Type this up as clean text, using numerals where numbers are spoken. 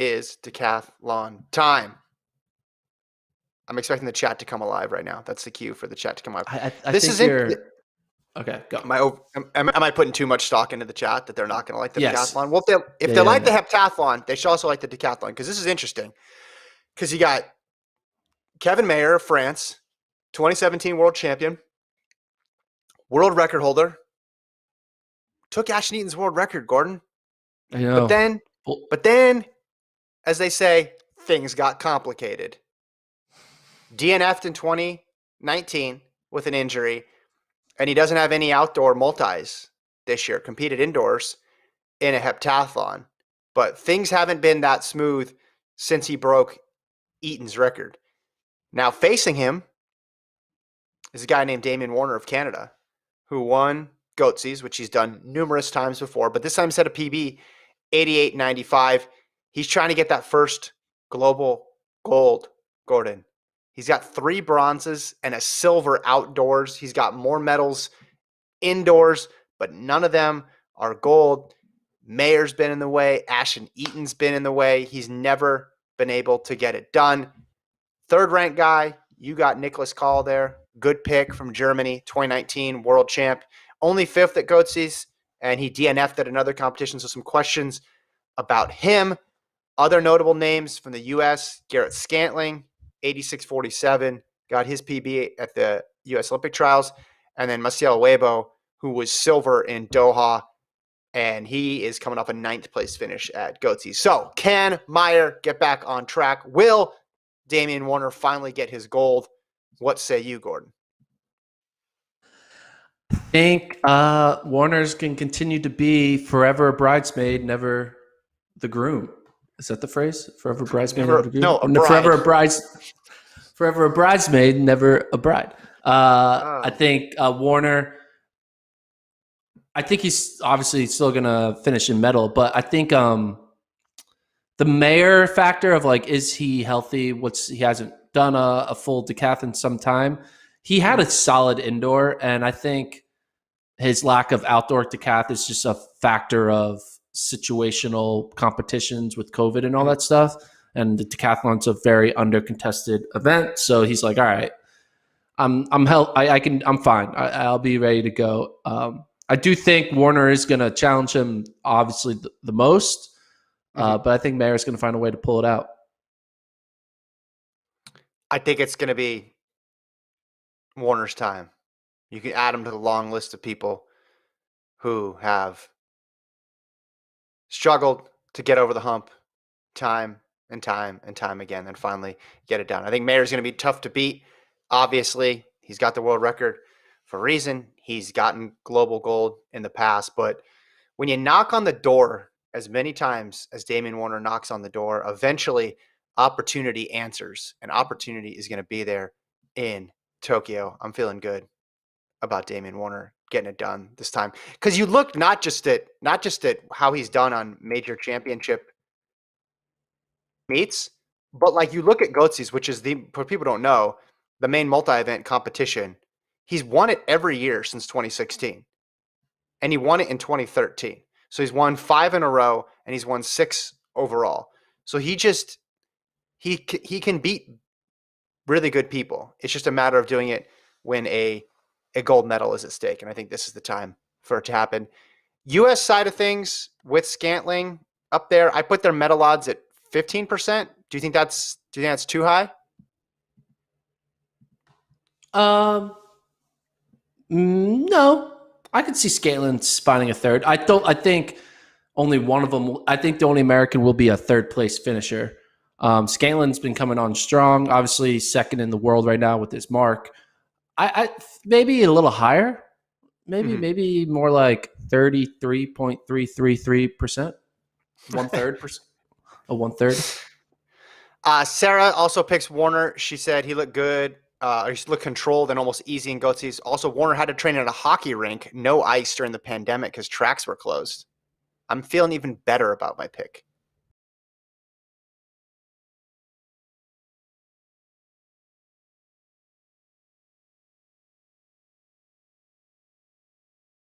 is decathlon time. I'm expecting the chat to come alive right now. That's the cue for the chat to come alive. I think you're okay. Go. Am I putting too much stock into the chat that they're not going to like the Yes. decathlon? Well, if they like the heptathlon, they should also like the decathlon, because this is interesting. Because you got Kevin Mayer of France, 2017 world champion, world record holder, took Ashton Eaton's world record, Gordon. I know. But then, as they say, things got complicated. DNF'd in 2019 with an injury, and he doesn't have any outdoor multis this year. Competed indoors in a heptathlon, but things haven't been that smooth since he broke Eaton's record. Now facing him is a guy named Damian Warner of Canada, who won Goatsies, which he's done numerous times before, but this time set a PB, 88.95. He's trying to get that first global gold, Gordon. He's got 3 bronzes and a silver outdoors. He's got more medals indoors, but none of them are gold. Mayer's been in the way. Ashton Eaton's been in the way. He's never been able to get it done. Third-ranked guy, you got Nicholas Kahl there. Good pick from Germany, 2019 world champ. Only 5th at Goatsies, and he DNF'd at another competition, so some questions about him. Other notable names from the U.S., Garrett Scantling, 86.47, got his PB at the U.S. Olympic trials. And then Maciel Weibo, who was silver in Doha, and he is coming off a 9th place finish at Goatsies. So can Mayer get back on track? Will Damian Warner finally get his gold? What say you, Gordon? I think Warner's can continue to be forever a bridesmaid, never the groom. Is that the phrase? Forever bridesmaid, never the groom? No, forever a bridesmaid, never a bride. I think Warner, I think he's obviously still going to finish in medal, but I think the Mayer factor of like, is he healthy? He hasn't done a full decathlon in some time. He had a solid indoor, and I think his lack of outdoor decathlon is just a factor of situational competitions with COVID and all that stuff. And the decathlon's a very under contested event. So he's like, all right, I'm fine. I'll be ready to go. I do think Warner is going to challenge him, obviously the most, but I think Mayer's going to find a way to pull it out. I think it's going to be Warner's time. You can add him to the long list of people who have struggled to get over the hump time and time and time again and finally get it done. I think Mayer's going to be tough to beat. Obviously, he's got the world record for a reason. He's gotten global gold in the past. But when you knock on the door as many times as Damian Warner knocks on the door, eventually opportunity answers, and opportunity is going to be there in Tokyo. I'm feeling good about Damian Warner getting it done this time, because you look not just at how he's done on major championship meets, but like you look at Goatsies, which is for people who don't know, the main multi-event competition. He's won it every year since 2016, and he won it in 2013. So he's won 5 in a row, and he's won 6 overall. So he can beat really good people. It's just a matter of doing it when a gold medal is at stake, and I think this is the time for it to happen. U.S. side of things with Scantling up there, I put their medal odds at 15%. Do you think that's too high? No, I could see Scantling finding a third. I think only one of them. I think the only American will be a 3rd place finisher. Scantling's been coming on strong. Obviously, 2nd in the world right now with his mark. I maybe a little higher. Maybe more like 33.333%. 1/3%. A 1/3. Sarah also picks Warner. She said he looked good. He looked controlled and almost easy in Goatsies. Also, Warner had to train at a hockey rink, no ice during the pandemic because tracks were closed. I'm feeling even better about my pick